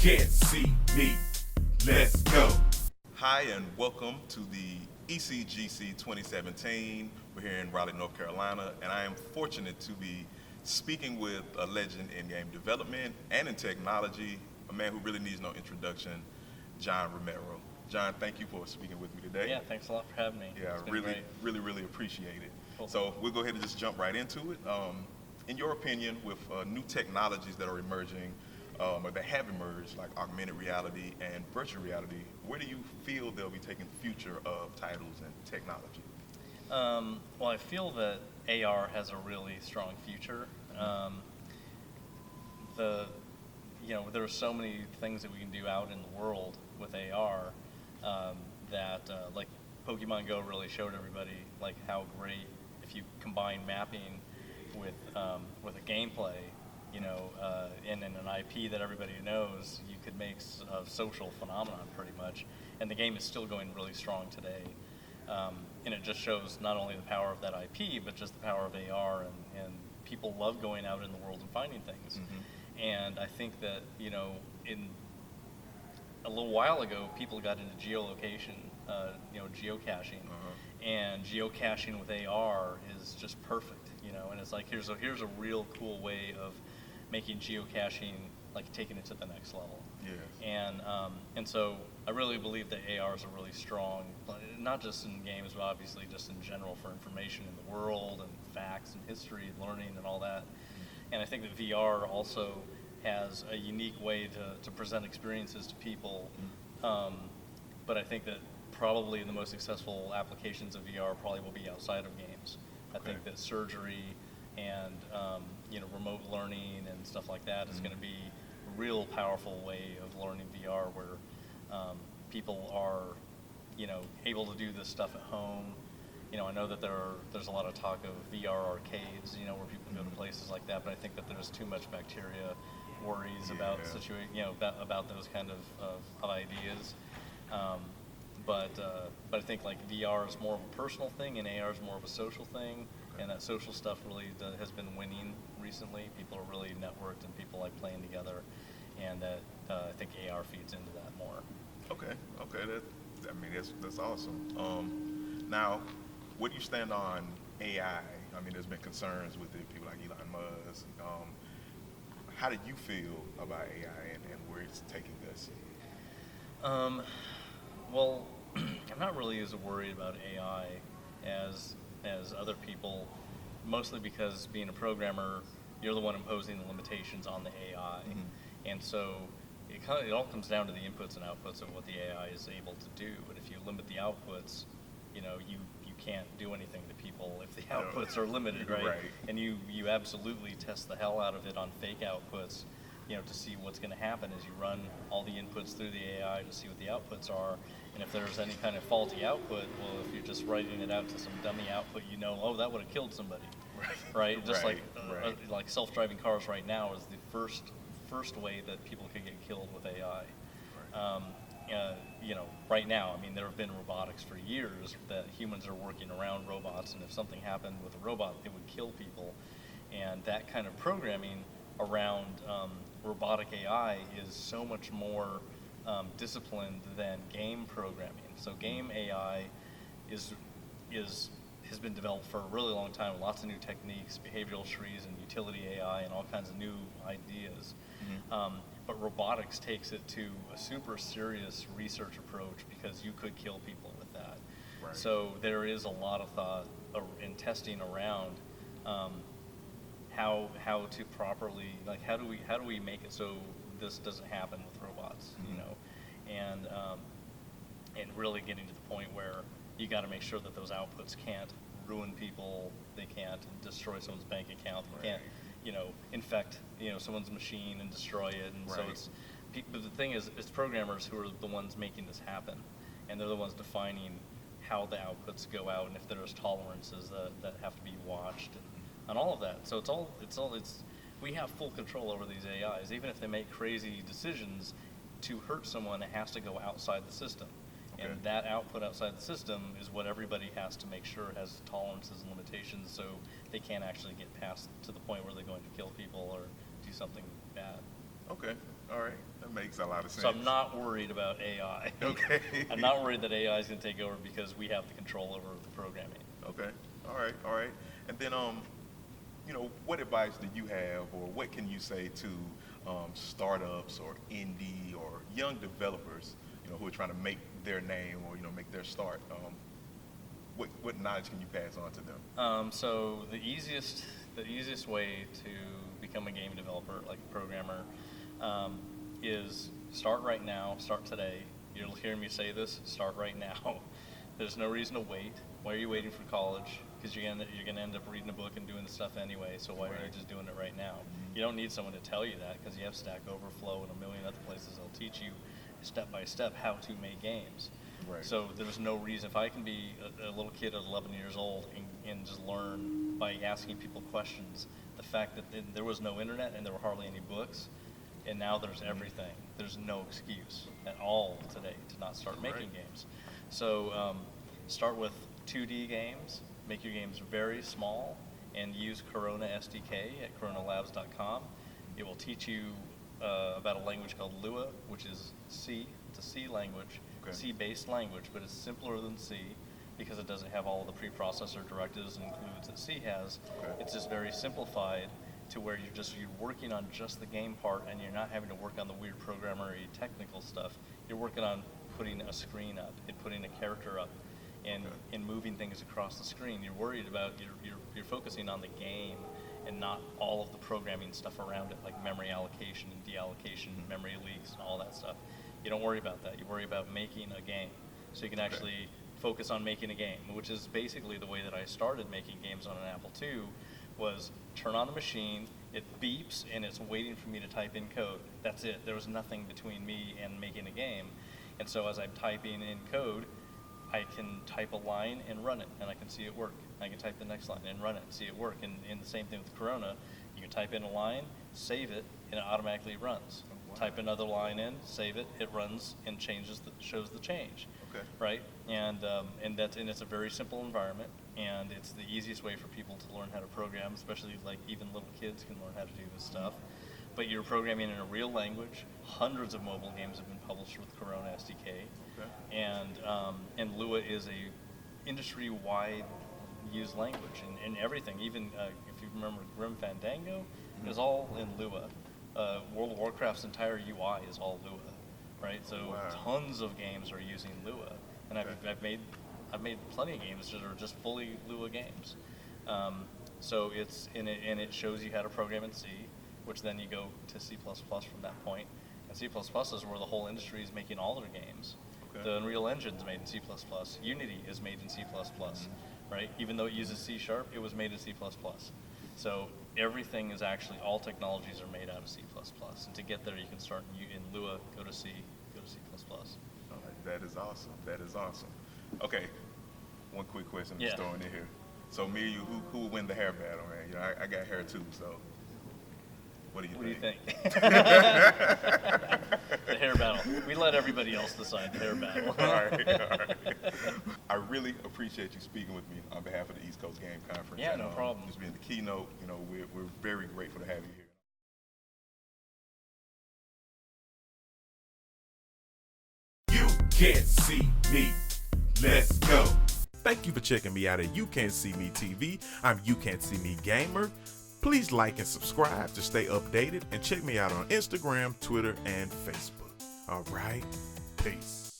can't see me. Let's go. Hi, and welcome to the ECGC 2017. We're here in Raleigh, North Carolina, and I am fortunate to be speaking with a legend in game development and in technology, a man who really needs no introduction, John Romero. John, thank you for speaking with me today. Yeah, thanks a lot for having me. Yeah, really appreciate it. Cool. So we'll go ahead and just jump right into it. In your opinion, with new technologies that are emerging, or that have emerged, like augmented reality and virtual reality, where do you feel they'll be taking the future of titles and technology? Well, I feel that AR has a really strong future. There are so many things that we can do out in the world with AR like Pokemon Go really showed everybody like how great if you combine mapping with a gameplay, and an IP that everybody knows, you could make a social phenomenon pretty much. And the game is still going really strong today. And it just shows not only the power of that IP, but just the power of AR, and people love going out in the world and finding things. Mm-hmm. And I think that, in a little while ago, people got into geolocation, geocaching. Uh-huh. And geocaching with AR is just perfect, and it's like, here's a real cool way of making geocaching, like taking it to the next level. Yeah. And so I really believe that AR is a really strong, not just in games, but obviously just in general for information in the world and facts and history and learning and all that. Mm-hmm. And I think that VR also has a unique way to present experiences to people. Mm-hmm. But I think that probably the most successful applications of VR probably will be outside of games. I think that surgery and remote learning and stuff like that is going to be a real powerful way of learning VR, where people are able to do this stuff at home. I know that there's a lot of talk of VR arcades, where people go to places like that, but I think that there's too much bacteria worries about about those kind of ideas. But I think like VR is more of a personal thing and AR is more of a social thing, and that social stuff really has been winning recently. People are really networked and people like playing together, and that I think AR feeds into that more. Okay, that's awesome. Now, where do you stand on AI? I mean, there's been concerns with it, people like Elon Musk. How do you feel about AI and where it's taking us? Well, I'm not really as worried about AI as other people, mostly because being a programmer, you're the one imposing the limitations on the AI. Mm-hmm. And so it all comes down to the inputs and outputs of what the AI is able to do. But if you limit the outputs, you can't do anything to people if the outputs are limited, right? Right. And you absolutely test the hell out of it on fake outputs, to see what's going to happen as you run all the inputs through the AI to see what the outputs are. And if there's any kind of faulty output, well, if you're just writing it out to some dummy output, that would have killed somebody, right? Just like self-driving cars right now is the first way that people could get killed with AI. Right. Right now, I mean, there have been robotics for years that humans are working around robots, and if something happened with a robot, it would kill people. And that kind of programming around robotic AI is so much more disciplined than game programming. So game AI has been developed for a really long time with lots of new techniques, behavioral trees and utility AI and all kinds of new ideas. Mm-hmm. But robotics takes it to a super serious research approach because you could kill people with that. Right. So there is a lot of thought in testing around how to properly, like, how do we make it so this doesn't happen with robots, mm-hmm. And really getting to the point where you got to make sure that those outputs can't ruin people, they can't destroy someone's bank account, they can't, infect, someone's machine and destroy it. And so but the thing is, it's programmers who are the ones making this happen, and they're the ones defining how the outputs go out and if there's tolerances that have to be watched and all of that. So we have full control over these AIs. Even if they make crazy decisions to hurt someone, it has to go outside the system. Okay. And that output outside the system is what everybody has to make sure has tolerances and limitations, so they can't actually get past to the point where they're going to kill people or do something bad. Okay, all right, makes a lot of sense. So I'm not worried about AI. Okay. I'm not worried that AI is going to take over because we have the control over the programming. Okay. All right. And then, what advice do you have, or what can you say to startups or indie or young developers, who are trying to make their name or make their start? What knowledge can you pass on to them? So the easiest way to become a game developer, like a programmer, is start right now, start today. You'll hear me say this, start right now. There's no reason to wait. Why are you waiting for college? Because you're gonna end up reading a book and doing the stuff anyway, so why are you just doing it right now? You don't need someone to tell you that, because you have Stack Overflow and a million other places that'll teach you step by step how to make games. Right. So there's no reason, if I can be a little kid at 11 years old and just learn by asking people questions, the fact that there was no internet and there were hardly any books, and now there's everything. There's no excuse at all today to not start making games. So start with 2D games, make your games very small, and use Corona SDK at coronalabs.com. It will teach you about a language called Lua, which is C. It's a C language, C-based language, but it's simpler than C because it doesn't have all the preprocessor directives and includes that C has. It's just very simplified to where you're working on just the game part, and you're not having to work on the weird programmery technical stuff. You're working on putting a screen up and putting a character up and moving things across the screen. You're worried about you're focusing on the game and not all of the programming stuff around it, like memory allocation and deallocation, memory leaks, and all that stuff. You don't worry about that. You worry about making a game. So you can actually focus on making a game, which is basically the way that I started making games on an Apple II, was turn on the machine, it beeps, and it's waiting for me to type in code. That's it. There was nothing between me and making a game. And so as I'm typing in code, I can type a line and run it, and I can see it work. I can type the next line and run it and see it work. And the same thing with Corona. You can type in a line, save it, and it automatically runs. Type another line in, save it, it runs and shows the change. Right? And it's a very simple environment, and it's the easiest way for people to learn how to program, especially like even little kids can learn how to do this stuff. But you're programming in a real language. Hundreds of mobile games have been published with Corona SDK. And Lua is a industry-wide used language in everything. Even if you remember Grim Fandango, is all in Lua. World of Warcraft's entire UI is all Lua, right? So tons of games are using Lua, and I've made plenty of games that are just fully Lua games. So it's it shows you how to program in C, which then you go to C++ from that point. And C++ is where the whole industry is making all their games. The Unreal Engine's made in C++. Unity is made in C++, right? Even though it uses C#, it was made in C++. So everything is actually, all technologies are made out of C++. And to get there, you can start in Lua, go to C, go to C++. All right, that is awesome. Okay, one quick question I'm just throwing in here. So me and you, who will win the hair battle, man? I got hair too, so what do you think? The hair battle. We let everybody else decide the hair battle. All right. I really appreciate you speaking with me on behalf of the East Coast Game Conference. Yeah, no problem. Just being the keynote, we're very grateful to have you here. You can't see me. Let's go. Thank you for checking me out at You Can't See Me TV. I'm You Can't See Me Gamer. Please like and subscribe to stay updated, and check me out on Instagram, Twitter, and Facebook. All right, peace.